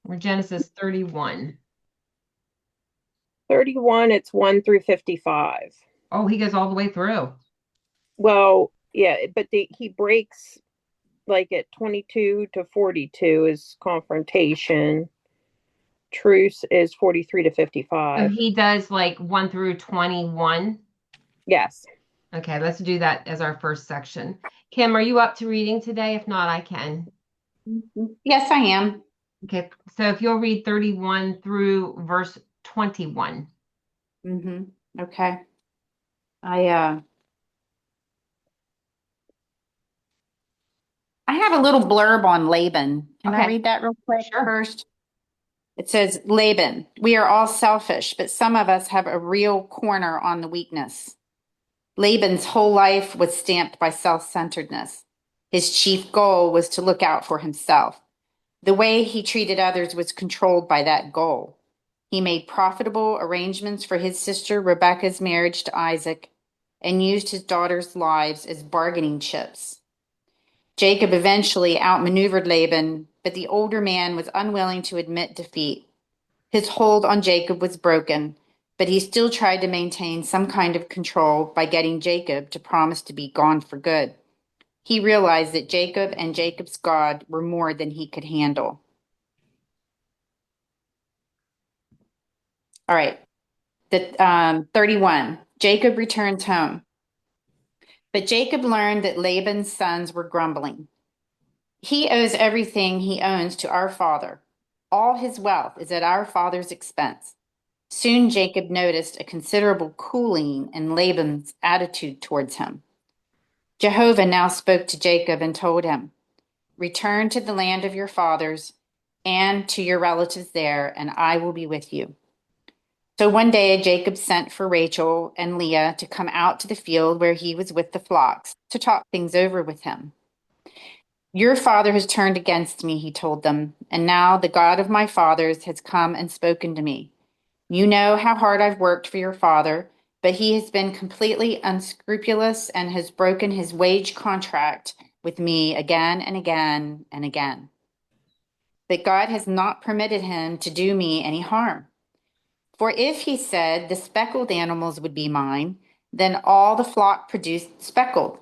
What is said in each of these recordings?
Or Genesis 31. 31, it's 1 through 55. Oh, he goes all the way through. Well, yeah, but he breaks like at 22 to 42 is confrontation. Truce is 43 to So 55. he does like 1 through 21. Yes. Okay, let's do that as our first section. Kim, are you up to reading today? If not, I can. Yes, I am. Okay, so if you'll read 31 through verse 21. Okay. I uh I have a little blurb on Laban. Can I Okay, read that real quick sure. first? It says, Laban, we are all selfish, but some of us have a real corner on the weakness. Laban's whole life was stamped by self-centeredness. His chief goal was to look out for himself. The way he treated others was controlled by that goal. He made profitable arrangements for his sister Rebekah's marriage to Isaac and used his daughters' lives as bargaining chips. Jacob eventually outmaneuvered Laban, but the older man was unwilling to admit defeat. His hold on Jacob was broken, but he still tried to maintain some kind of control by getting Jacob to promise to be gone for good. He realized that Jacob and Jacob's God were more than he could handle. All right, 31. Jacob returns home. But Jacob learned that Laban's sons were grumbling. He owes everything he owns to our father. All his wealth is at our father's expense. Soon Jacob noticed a considerable cooling in Laban's attitude towards him. Jehovah now spoke to Jacob and told him, return to the land of your fathers and to your relatives there, and I will be with you. So one day Jacob sent for Rachel and Leah to come out to the field where he was with the flocks to talk things over with him. Your father has turned against me, he told them, and now the God of my fathers has come and spoken to me. You know how hard I've worked for your father, but he has been completely unscrupulous and has broken his wage contract with me again and again and again. But God has not permitted him to do me any harm. For if he said the speckled animals would be mine, then all the flock produced speckled.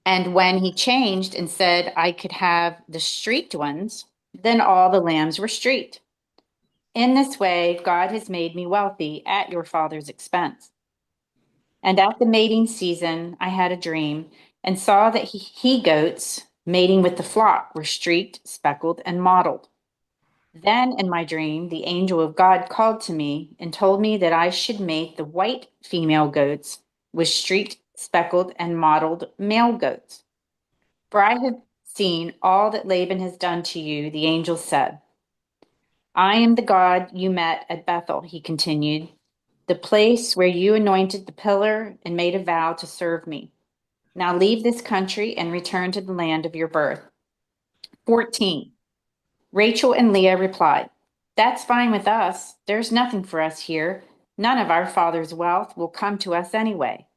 And when he changed and said I could have the streaked ones, then all the lambs were streaked. In this way, God has made me wealthy at your father's expense. And at the mating season, I had a dream and saw that he goats mating with the flock were streaked, speckled, and mottled. Then in my dream, the angel of God called to me and told me that I should mate the white female goats with streaked, speckled, and mottled male goats. For I have seen all that Laban has done to you, the angel said. I am the God you met at Bethel, he continued, the place where you anointed the pillar and made a vow to serve me. Now leave this country and return to the land of your birth. 14. Rachel and Leah replied, that's fine with us. There's nothing for us here. None of our father's wealth will come to us anyway.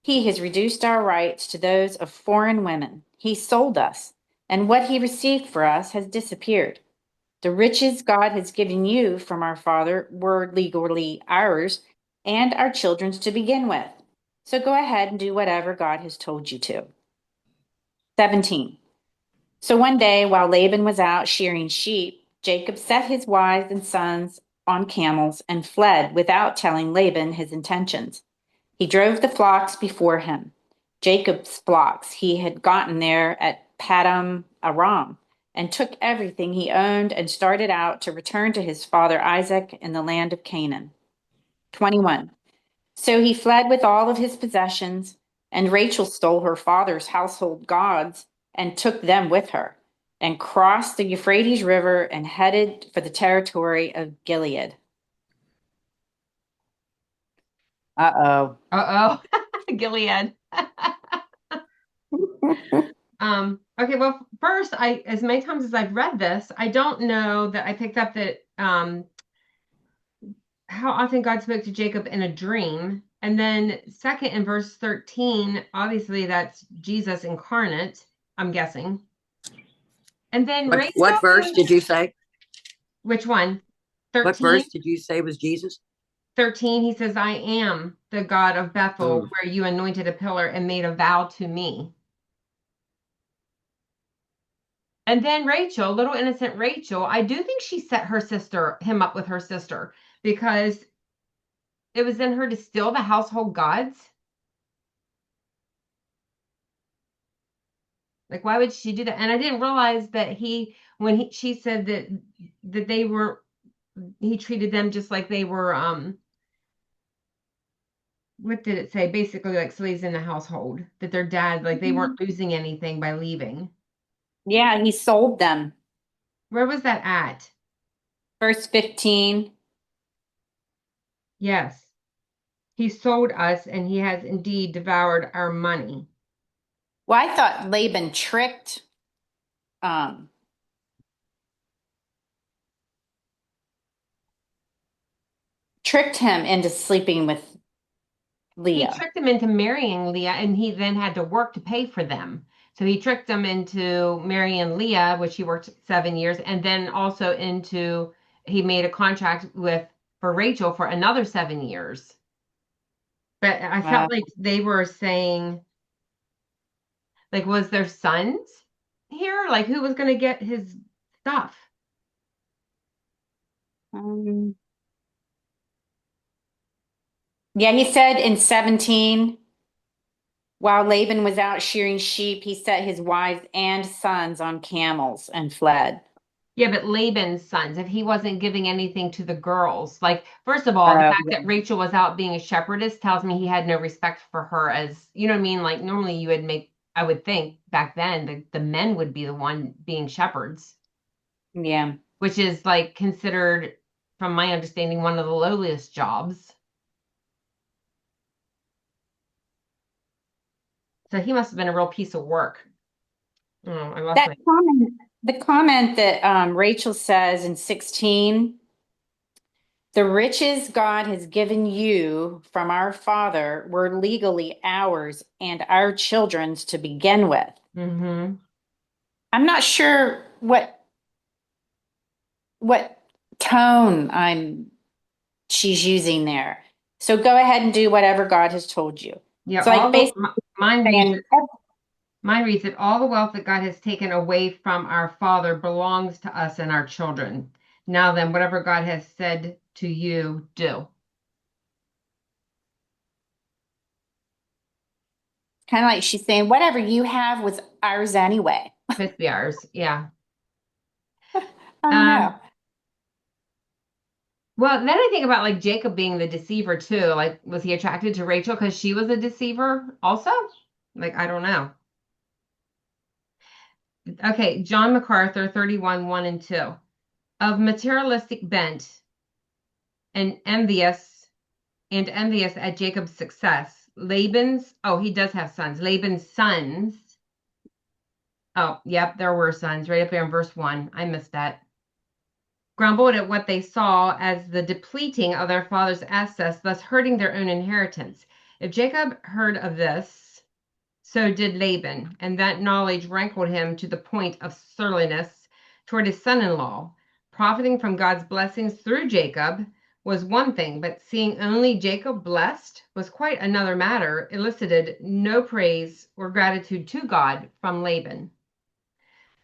He has reduced our rights to those of foreign women. He sold us, and what he received for us has disappeared. The riches God has given you from our father were legally ours and our children's to begin with. So go ahead and do whatever God has told you to. 17. So one day, while Laban was out shearing sheep, Jacob set his wives and sons on camels and fled without telling Laban his intentions. He drove the flocks before him. Jacob's flocks he had gotten there at Padam Aram, and took everything he owned and started out to return to his father Isaac in the land of Canaan. 21. So he fled with all of his possessions, and Rachel stole her father's household gods and took them with her, and crossed the Euphrates River and headed for the territory of Gilead. Uh Uh-oh. Gilead. Okay, well, first, as many times as I've read this, I don't know that I picked up that how often God spoke to Jacob in a dream. And then second in verse 13, obviously that's Jesus incarnate, I'm guessing. And then What Rachel verse did you say? Which one? What 13? verse did you say was Jesus? 13, he says, I am the God of Bethel, Mm. where you anointed a pillar and made a vow to me. And then Rachel, little innocent Rachel, I do think she set him up with her sister, because it was in her to steal the household gods. Like, why would she do that? And I didn't realize that she said that they were, he treated them just like they were, what did it say? Basically like slaves in the household, that their dad, like they weren't losing anything by leaving. Yeah, he sold them. Where was that at? Verse 15. Yes. He sold us, and he has indeed devoured our money. Well, I thought Laban um, tricked him into sleeping with He Leah. tricked him into marrying Leah, and he then had to work to pay for them. So he tricked him into marrying Leah, which he worked 7 years, and then also he made a contract for Rachel for another 7 years. But I Wow. felt like they were saying, like, was there sons here? Like, who was going to get his stuff? Yeah, he said in 17, while Laban was out shearing sheep, he set his wives and sons on camels and fled. Yeah, but Laban's sons, if he wasn't giving anything to the girls, like, first of all, the fact that Rachel was out being a shepherdess tells me he had no respect for her as, you know what I mean? Like, normally I would think back then, the men would be the one being shepherds, Yeah. which is like considered, from my understanding, one of the lowliest jobs. So he must have been a real piece of work. Oh, I lost my. The comment that Rachel says in 16, the riches God has given you from our father were legally ours and our children's to begin with. Mm-hmm. I'm not sure what tone she's using there. So go ahead and do whatever God has told you. Yeah, So like basically mine reads saying, Mine reads that all the wealth that God has taken away from our father belongs to us and our children. Now then, whatever God has said to you, do. kind of like she's saying, whatever you have was ours anyway. Supposed to be ours. Yeah. I don't know. Well, then I think about like Jacob being the deceiver too. Like, was he attracted to Rachel because she was a deceiver also? Like, I don't know. Okay, John MacArthur, 31, 1 and 2. Of materialistic bent and envious at Jacob's success, he does have sons. Laban's sons. Oh, yep, there were sons right up there in verse 1. I missed that. Grumbled at what they saw as the depleting of their father's assets, thus hurting their own inheritance. If Jacob heard of this, so did Laban, and that knowledge rankled him to the point of surliness toward his son-in-law. Profiting from God's blessings through Jacob was one thing, but seeing only Jacob blessed was quite another matter, elicited no praise or gratitude to God from Laban.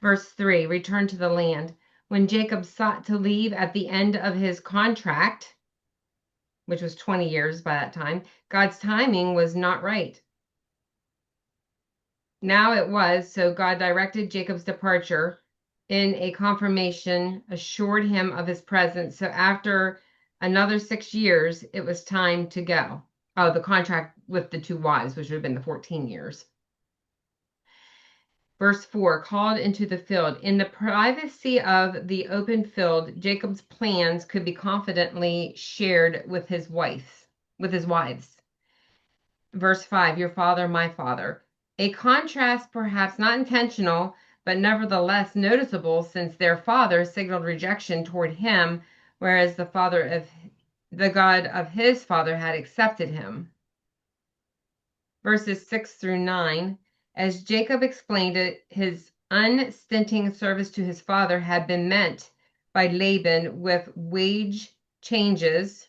Verse 3, return to the land. When Jacob sought to leave at the end of his contract, which was 20 years by that time, God's timing was not right. Now it was, so God directed Jacob's departure in a confirmation, assured him of his presence. So after another 6 years, it was time to go. Oh, the contract with the two wives, which would have been the 14 years. Verse 4, called into the field. In the privacy of the open field, Jacob's plans could be confidently shared with his wives. Verse 5, your father, my father. A contrast perhaps not intentional, but nevertheless noticeable, since their father signaled rejection toward him, whereas the God of his father had accepted him. Verses 6 through 9. As Jacob explained it, his unstinting service to his father had been met by Laban with wage changes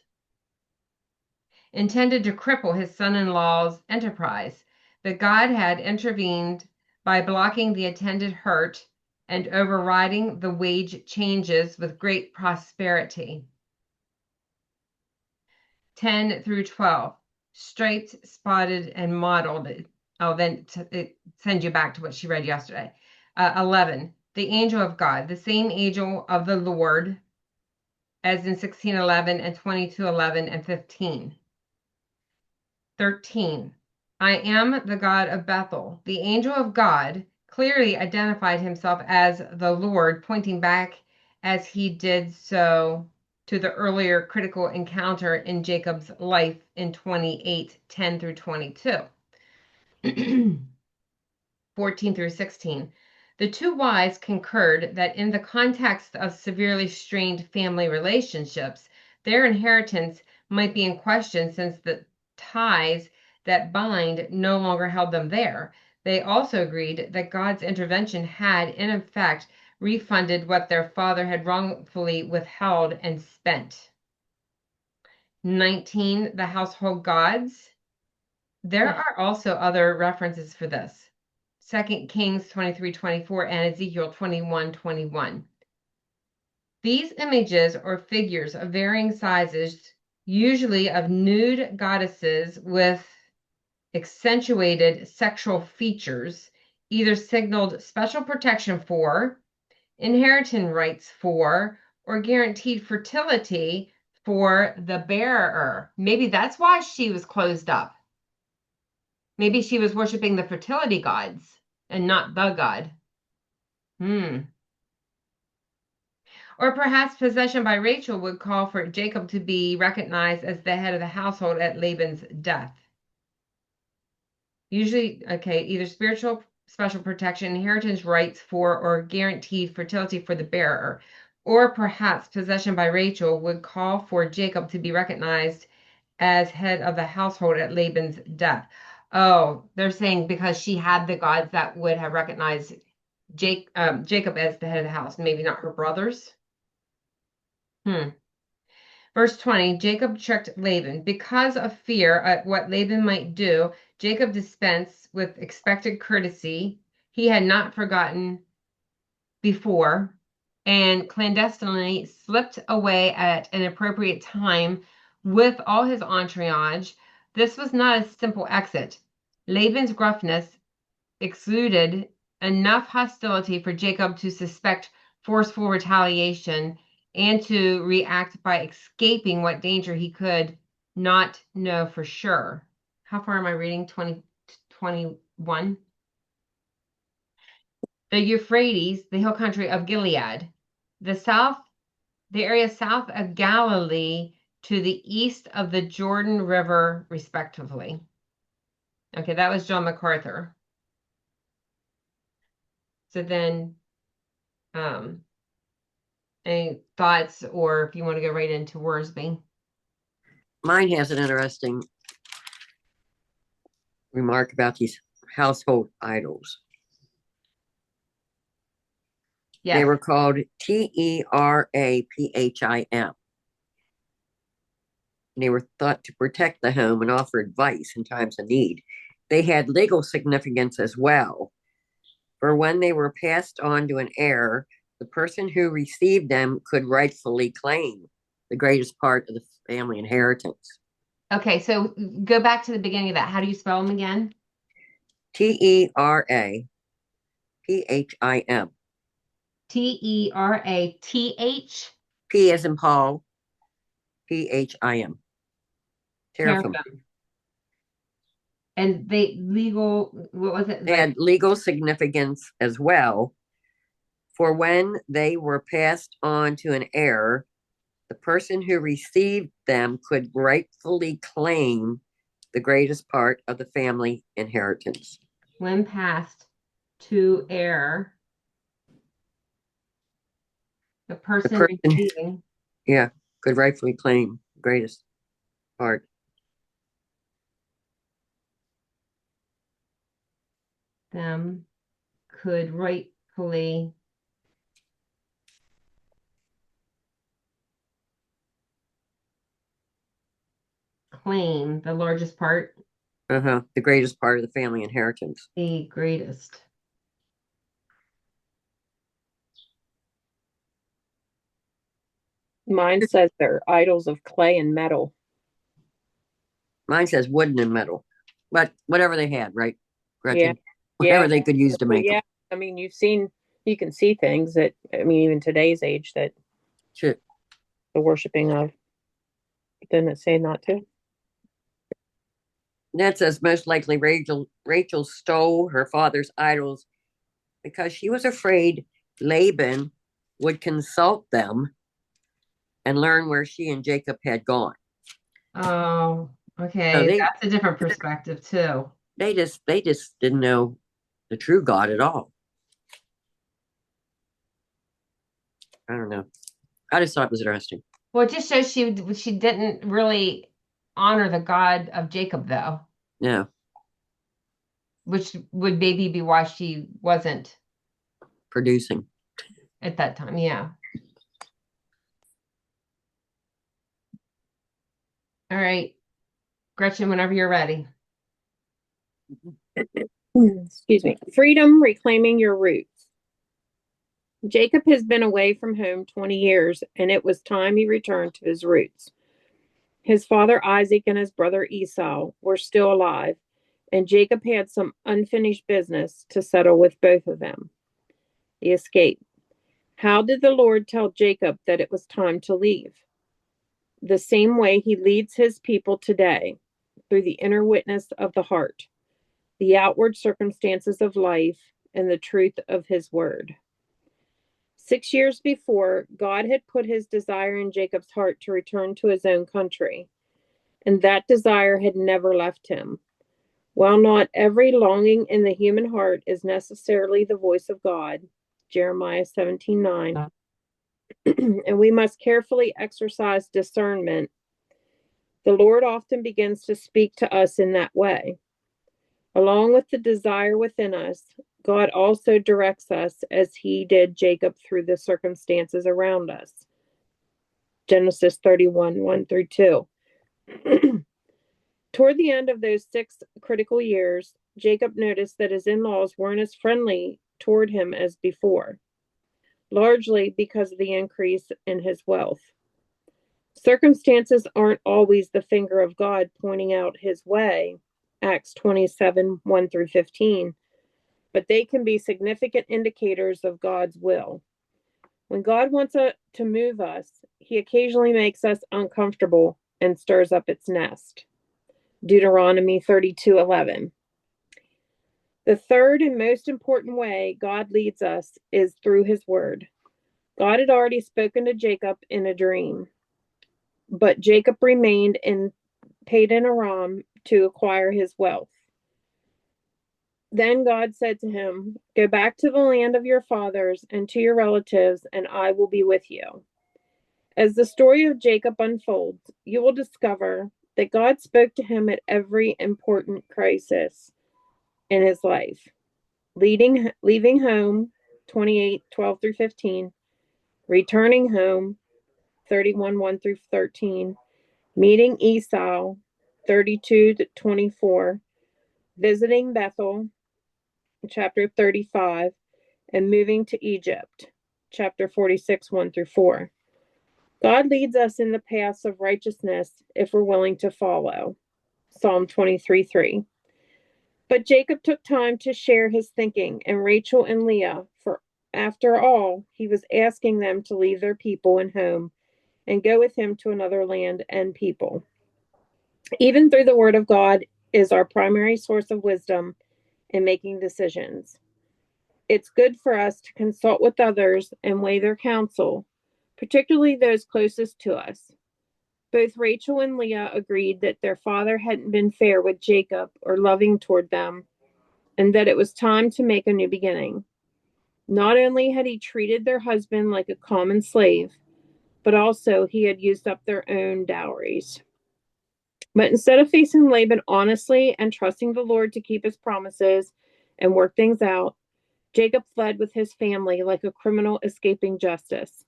intended to cripple his son-in-law's enterprise, but God had intervened by blocking the intended hurt and overriding the wage changes with great prosperity. 10 through 12, striped, spotted, and mottled. Oh, then it sends you back to what she read yesterday. 11, the angel of God, the same angel of the Lord as in 16:11 and 22:11 and 15. 13, I am the God of Bethel. The angel of God clearly identified himself as the Lord, pointing back as he did so to the earlier critical encounter in Jacob's life in 28:10 through 22. 14 through 16. The two wives concurred that in the context of severely strained family relationships, their inheritance might be in question since the ties that bind no longer held them there. They also agreed that God's intervention had, in effect, refunded what their father had wrongfully withheld and spent. 19, the household gods. There are also other references for this. 2 Kings 23:24 and Ezekiel 21:21. These images or figures of varying sizes, usually of nude goddesses with accentuated sexual features, either signaled special protection for, inheritance rights for, or guaranteed fertility for the bearer. Maybe that's why she was closed up. Maybe she was worshiping the fertility gods and not the God. Or perhaps possession by Rachel would call for Jacob to be recognized as the head of the household at Laban's death. Usually, okay, either spiritual special protection, inheritance rights for, or guaranteed fertility for the bearer. Or perhaps possession by Rachel would call for Jacob to be recognized as head of the household at Laban's death. Oh, they're saying because she had the gods that would have recognized Jacob as the head of the house, maybe not her brothers. Verse 20, Jacob tricked Laban. Because of fear at what Laban might do, Jacob dispensed with expected courtesy he had not forgotten before and clandestinely slipped away at an appropriate time with all his entourage. This was not a simple exit. Laban's gruffness exuded enough hostility for Jacob to suspect forceful retaliation and to react by escaping what danger he could not know for sure. How far am I reading? 21. The Euphrates, the hill country of Gilead, the area south of Galilee to the east of the Jordan River, respectively. Okay, that was John MacArthur. So then, any thoughts, or if you want to go right into Worsby? Mine has an interesting remark about these household idols. Yes. They were called Teraphim. They were thought to protect the home and offer advice in times of need. They had legal significance as well, for when they were passed on to an heir, the person who received them could rightfully claim the greatest part of the family inheritance. Okay, so go back to the beginning of that. How do you spell them again? Teraphim. Terath. P as in Paul. Phim. Teraphim. And they what was it? They had legal significance as well, for when they were passed on to an heir, the person who received them could rightfully claim the greatest part of the family inheritance. When passed to heir, the person receiving. Yeah, could rightfully claim the greatest part. Them could rightfully claim the largest part, The greatest part of the family inheritance. the greatest. Mine says they're idols of clay and metal. Mine says wooden and metal, but whatever they had, right, Gretchen? Yeah. Whatever Yeah. they could use to But make yeah, them. I mean, you can see things that, I mean, even today's age that Sure. the worshiping of. Didn't it say not to? That says most likely Rachel stole her father's idols because she was afraid Laban would consult them and learn where she and Jacob had gone. Oh, So okay. That's a different perspective too. they just didn't know the true God at all. I don't know. I just thought it was interesting. Well, it just shows she didn't really honor the God of Jacob, though, Yeah. which would maybe be why she wasn't Producing. at that time. Yeah. All right, Gretchen, whenever you're ready. Excuse me. Freedom, reclaiming your roots. Jacob has been away from home 20 years, and it was time he returned to his roots. His father Isaac and his brother Esau were still alive, and Jacob had some unfinished business to settle with both of them. The escape. How did the Lord tell Jacob that it was time to leave? The same way he leads his people today, through the inner witness of the heart, the outward circumstances of life, and the truth of his word. 6 years before, God had put his desire in Jacob's heart to return to his own country, and that desire had never left him. While not every longing in the human heart is necessarily the voice of God, Jeremiah 17:9, and we must carefully exercise discernment, the Lord often begins to speak to us in that way. Along with the desire within us, God also directs us as he did Jacob through the circumstances around us. Genesis 31:1-2. Toward the end of those 6 critical years, Jacob noticed that his in-laws weren't as friendly toward him as before, largely because of the increase in his wealth. Circumstances aren't always the finger of God pointing out his way, Acts 27:1-15, but they can be significant indicators of God's will. When God wants to move us, he occasionally makes us uncomfortable and stirs up its nest. Deuteronomy 32:11. The third and most important way God leads us is through his word. God had already spoken to Jacob in a dream, but Jacob remained in Padan Aram to acquire his wealth. Then God said to him, "Go back to the land of your fathers and to your relatives, and I will be with you." As the story of Jacob unfolds, you will discover that God spoke to him at every important crisis in his life. Leaving home, 28:12-15, returning home, 31:1-13, meeting Esau, 32-24, visiting Bethel, chapter 35, and moving to Egypt, chapter 46:1-4. God leads us in the paths of righteousness if we're willing to follow, Psalm 23:3. But Jacob took time to share his thinking, and Rachel and Leah, for after all, he was asking them to leave their people and home and go with him to another land and people. Even through the word of God is our primary source of wisdom in making decisions. It's good for us to consult with others and weigh their counsel, particularly those closest to us. Both Rachel and Leah agreed that their father hadn't been fair with Jacob or loving toward them, and that it was time to make a new beginning. Not only had he treated their husband like a common slave, but also he had used up their own dowries. But instead of facing Laban honestly and trusting the Lord to keep his promises and work things out, Jacob fled with his family like a criminal escaping justice.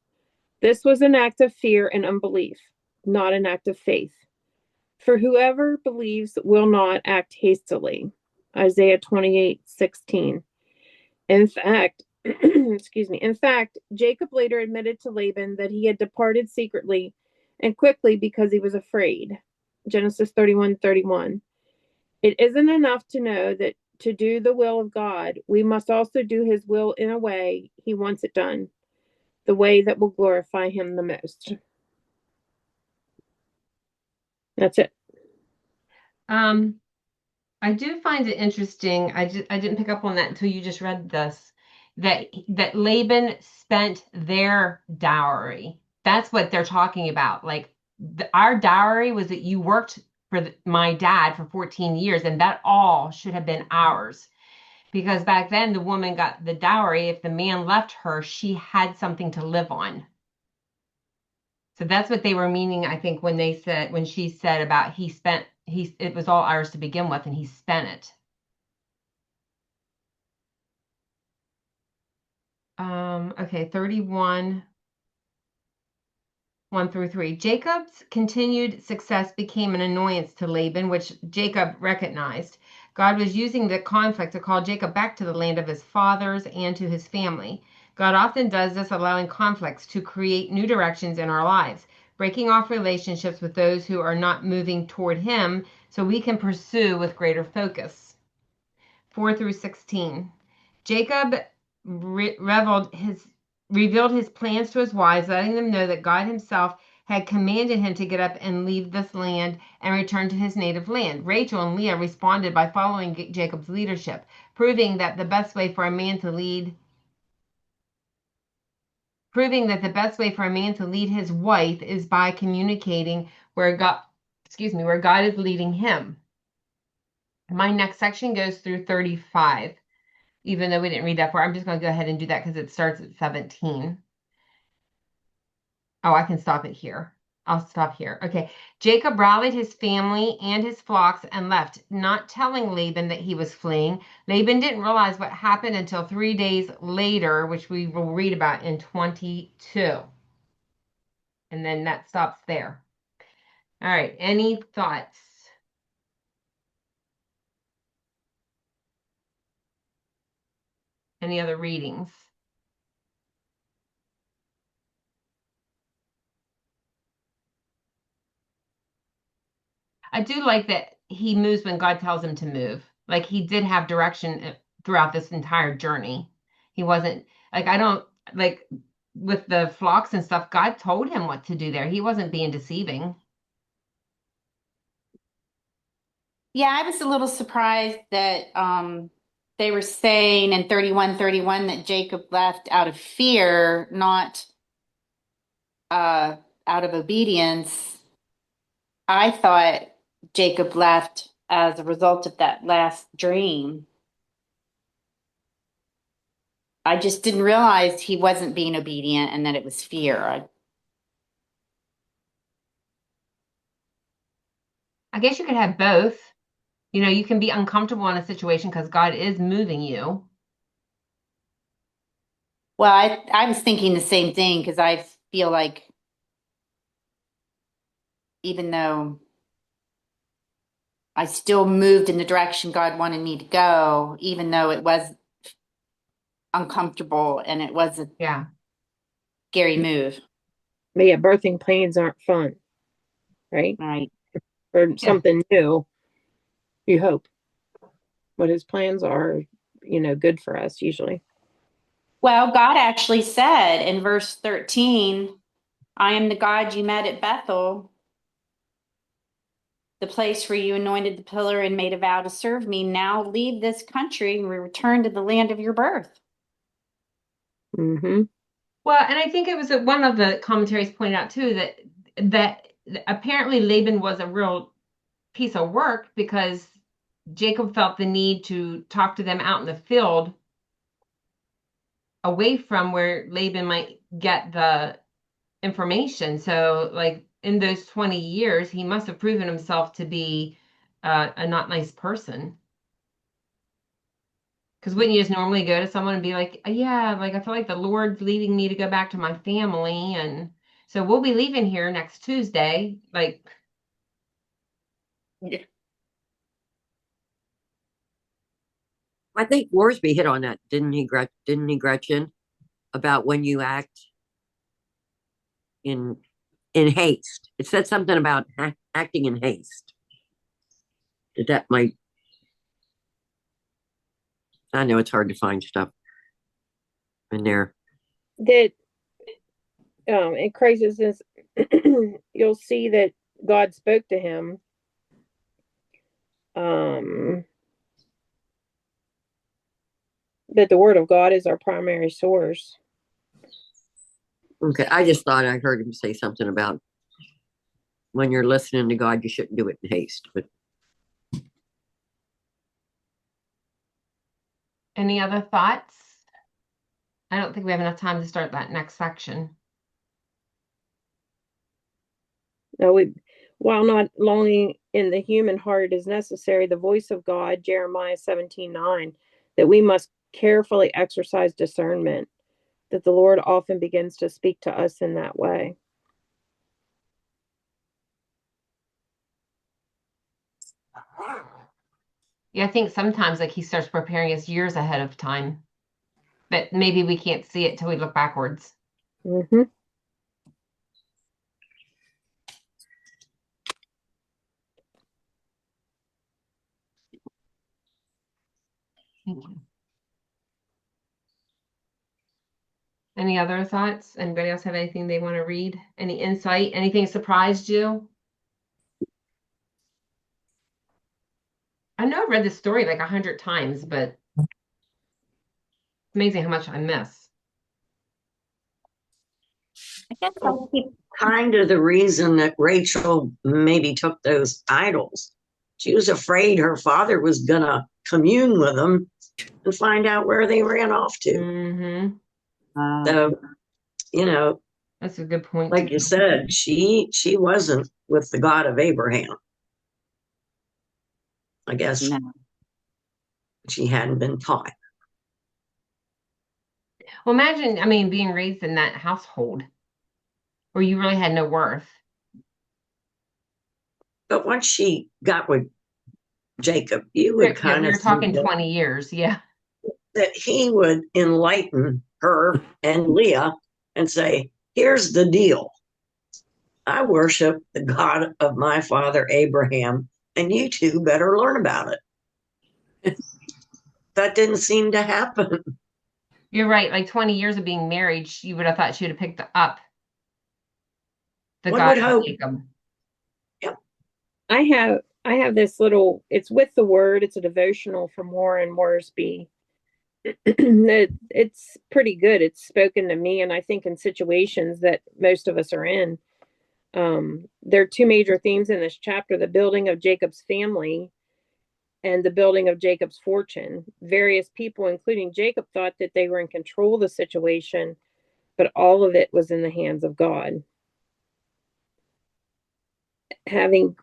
This was an act of fear and unbelief, not an act of faith. For whoever believes will not act hastily. Isaiah 28:16. In fact, excuse me. In fact, Jacob later admitted to Laban that he had departed secretly and quickly because he was afraid. Genesis 31:31. It isn't enough to know that to do the will of God, we must also do his will in a way he wants it done, the way that will glorify him the most. That's it. I do find it interesting. I didn't pick up on that until you just read this. That Laban spent their dowry. That's what they're talking about. Like our dowry was that you worked for my dad for 14 years, and that all should have been ours. Because back then the woman got the dowry. If the man left her, she had something to live on. So that's what they were meaning, I think, when she said about it was all ours to begin with, and he spent it. Okay, 31, 1 through 3. Jacob's continued success became an annoyance to Laban, which Jacob recognized. God was using the conflict to call Jacob back to the land of his fathers and to his family. God often does this, allowing conflicts to create new directions in our lives, breaking off relationships with those who are not moving toward him so we can pursue with greater focus. 4 through 16. Jacob revealed his plans to his wives, letting them know that God himself had commanded him to get up and leave this land and return to his native land. Rachel and Leah responded by following Jacob's leadership, proving that the best way for a man to lead his wife is by communicating where God is leading him. My next section goes through 35. Even though we didn't read that far, I'm just going to go ahead and do that because it starts at 17. Oh, I can stop it here. I'll stop here. Okay. Jacob rallied his family and his flocks and left, not telling Laban that he was fleeing. Laban didn't realize what happened until 3 days later, which we will read about in 22. And then that stops there. All right. Any thoughts? Any other readings? I do like that he moves when God tells him to move. Like he did have direction throughout this entire journey. He wasn't like, I don't like with the flocks and stuff, God told him what to do there. He wasn't being deceiving. Yeah, I was a little surprised that they were saying in 31:31 that Jacob left out of fear, not out of obedience. I thought Jacob left as a result of that last dream. I just didn't realize he wasn't being obedient and that it was fear. I guess you could have both. You know, you can be uncomfortable in a situation because God is moving you. Well, I was thinking the same thing because I feel like even though I still moved in the direction God wanted me to go, even though it was uncomfortable and it was a Yeah. scary move. But yeah, birthing pains aren't fun, right? Right. Or something new, you hope. But his plans are, good for us usually. Well, God actually said in verse 13, I am the God you met at Bethel, the place where you anointed the pillar and made a vow to serve me. Now leave this country and return to the land of your birth. Mm-hmm. Well, and I think it was one of the commentaries pointed out too that apparently Laban was a real piece of work because Jacob felt the need to talk to them out in the field away from where Laban might get the information. So, like in those 20 years, he must have proven himself to be a not nice person. Because wouldn't you just normally go to someone and be like, yeah, like I feel like the Lord's leading me to go back to my family. And so we'll be leaving here next Tuesday. Like, Yeah. I think Worsby hit on that, didn't he, Gretchen? About when you act in haste. It said something about acting in haste. That might. I know it's hard to find stuff in there. That in crisis, you'll see that God spoke to him. That the word of God is our primary source. Okay, I just thought I heard him say something about when you're listening to God, you shouldn't do it in haste. But Any other thoughts? I don't think we have enough time to start that next section. No, while not longing in the human heart is necessary, the voice of God, Jeremiah 17:9, that we must carefully exercise discernment, that the Lord often begins to speak to us in that way. Yeah, I think sometimes like he starts preparing us years ahead of time, but maybe we can't see it till we look backwards. Mm-hmm. Thank you. Any other thoughts? Anybody else have anything they want to read? Any insight? Anything surprised you? I know I've read this story like 100 times, but it's amazing how much I miss. I guess I keep Kind of the reason that Rachel maybe took those idols. She was afraid her father was going to commune with them and find out where they ran off to. Mm-hmm. So, you know, That's a good point. like you said, she wasn't with the God of Abraham. I guess no. she hadn't been taught. Well, imagine, I mean, being raised in that household where you really had no worth. But once she got with Jacob, you would Yeah, kind we of were think talking 20 years. Yeah. that he would enlighten her and Leah and say, here's the deal. I worship the God of my father Abraham, and you two better learn about it. That didn't seem to happen. You're right. Like 20 years of being married, you would have thought she would have picked up the One God would of hope. Jacob. Yep. I have this little, it's with the word, it's a devotional from Warren Worsby. It's pretty good. It's spoken to me, and I think in situations that most of us are in. There are two major themes in this chapter: the building of Jacob's family and the building of Jacob's fortune. Various people, including Jacob, thought that they were in control of the situation, but all of it was in the hands of God. Having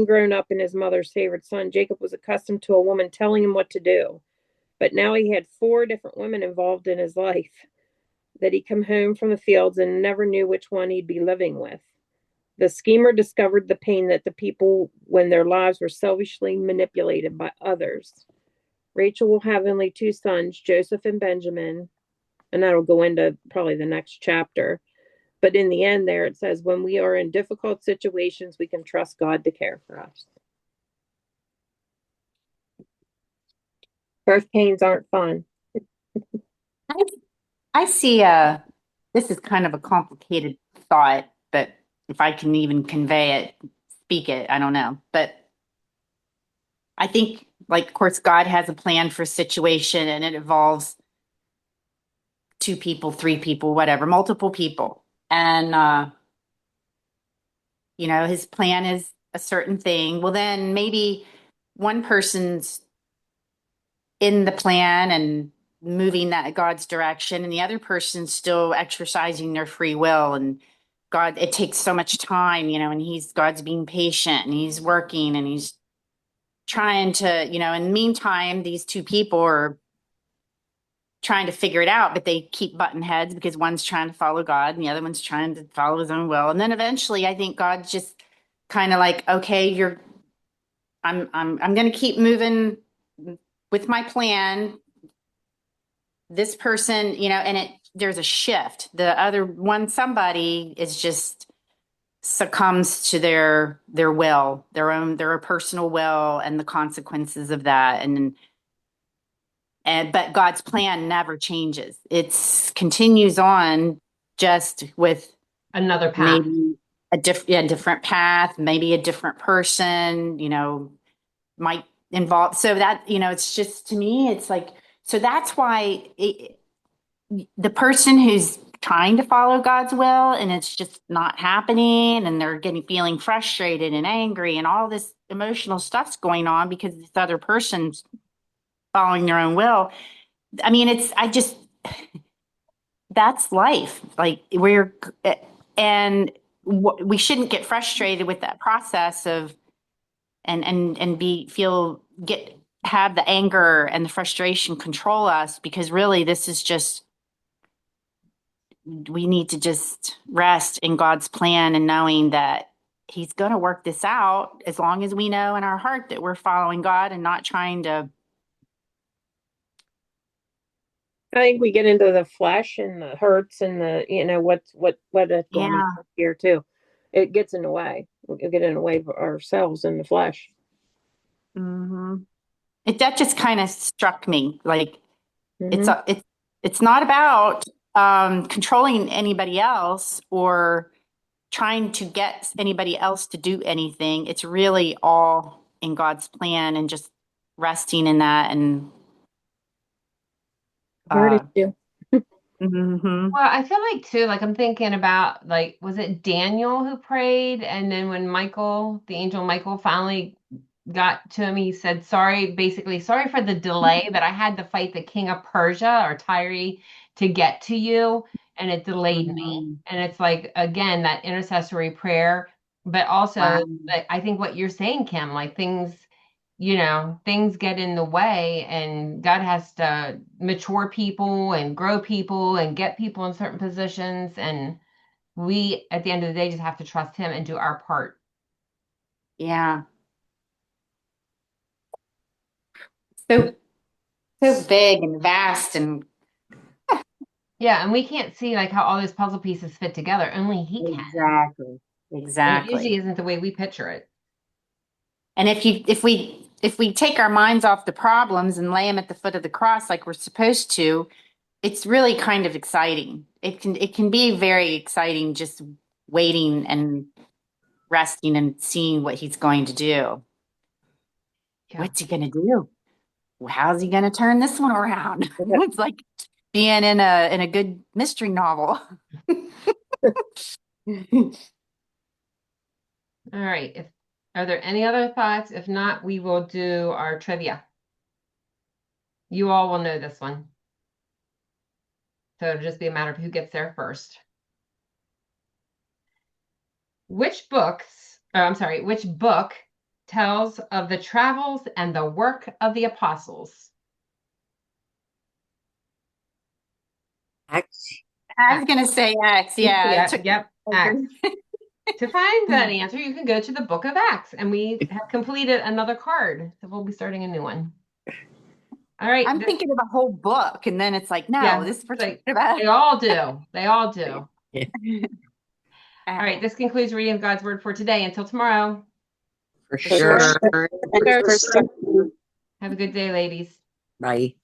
grown up in his mother's favorite son, Jacob was accustomed to a woman telling him what to do. But now he had 4 different women involved in his life, that he'd come home from the fields and never knew which one he'd be living with. The schemer discovered the pain that the people when their lives were selfishly manipulated by others. Rachel will have only 2 sons, Joseph and Benjamin, and that'll go into probably the next chapter. But in the end, there it says, when we are in difficult situations, we can trust God to care for us. Birth pains aren't fun. I see this is kind of a complicated thought, but if I can even convey it, speak it, I don't know. But I think, like, of course, God has a plan for a situation and it involves 2 people, 3 people, whatever, multiple people. And, his plan is a certain thing. Well, then maybe one person's in the plan and moving that God's direction, and the other person's still exercising their free will. And God, it takes so much time, and God's being patient and he's working and he's trying to, in the meantime, these 2 people are trying to figure it out, but they keep butting heads because one's trying to follow God and the other one's trying to follow his own will. And then eventually I think God's just kind of like, okay, I'm going to keep moving with my plan. This person, and there's a shift. The other one, somebody is just succumbs to their will, their personal will, and the consequences of that. But God's plan never changes. It continues on, just with Another path. maybe a different path, maybe a different person, might involve. So that, it's just, to me, it's like, so that's why the person who's trying to follow God's will and it's just not happening, and they're feeling frustrated and angry, and all this emotional stuff's going on because this other person's following their own will. I mean, that's life. Like, and we shouldn't get frustrated with that process of, and have the anger and the frustration control us, because really this is just, we need to just rest in God's plan and knowing that he's going to work this out, as long as we know in our heart that we're following God and not trying to. I think we get into the flesh and the hurts and the, what is going on here too. It gets in the way. We get in the way of ourselves in the flesh. Mm-hmm. That just kind of struck me. Like, it's not about controlling anybody else or trying to get anybody else to do anything. It's really all in God's plan, and just resting in that. And Well, I feel like too, like I'm thinking about, like, was it Daniel who prayed? And then when Michael, the angel Michael, finally got to him, he said, sorry, basically, sorry for the delay, that I had to fight the king of Persia or Tyre to get to you, and it delayed me. And it's like, again, that intercessory prayer, but also, like, I think what you're saying, Kim, like things get in the way, and God has to mature people and grow people and get people in certain positions. And we, at the end of the day, just have to trust him and do our part. Yeah. So big and vast, and yeah, and we can't see like how all those puzzle pieces fit together. Only he can. Exactly. It usually isn't the way we picture it. And if we take our minds off the problems and lay them at the foot of the cross like we're supposed to, it's really kind of exciting. It can be very exciting, just waiting and resting and seeing what he's going to do. Yeah. What's he going to do? How's he going to turn this one around? It's like being in a good mystery novel. All right. Are there any other thoughts? If not, we will do our trivia. You all will know this one. So it'll just be a matter of who gets there first. Which book tells of the travels and the work of the apostles? Acts. I was going to say Acts. Yeah. Yep. Acts. To find that answer, you can go to the book of Acts, and we have completed another card. So we'll be starting a new one. All right. I'm thinking of a whole book, and then it's like, no, this is like, about. They all do. They all do. All right. This concludes reading of God's word for today. Until tomorrow. For sure. Have a good day, ladies. Bye.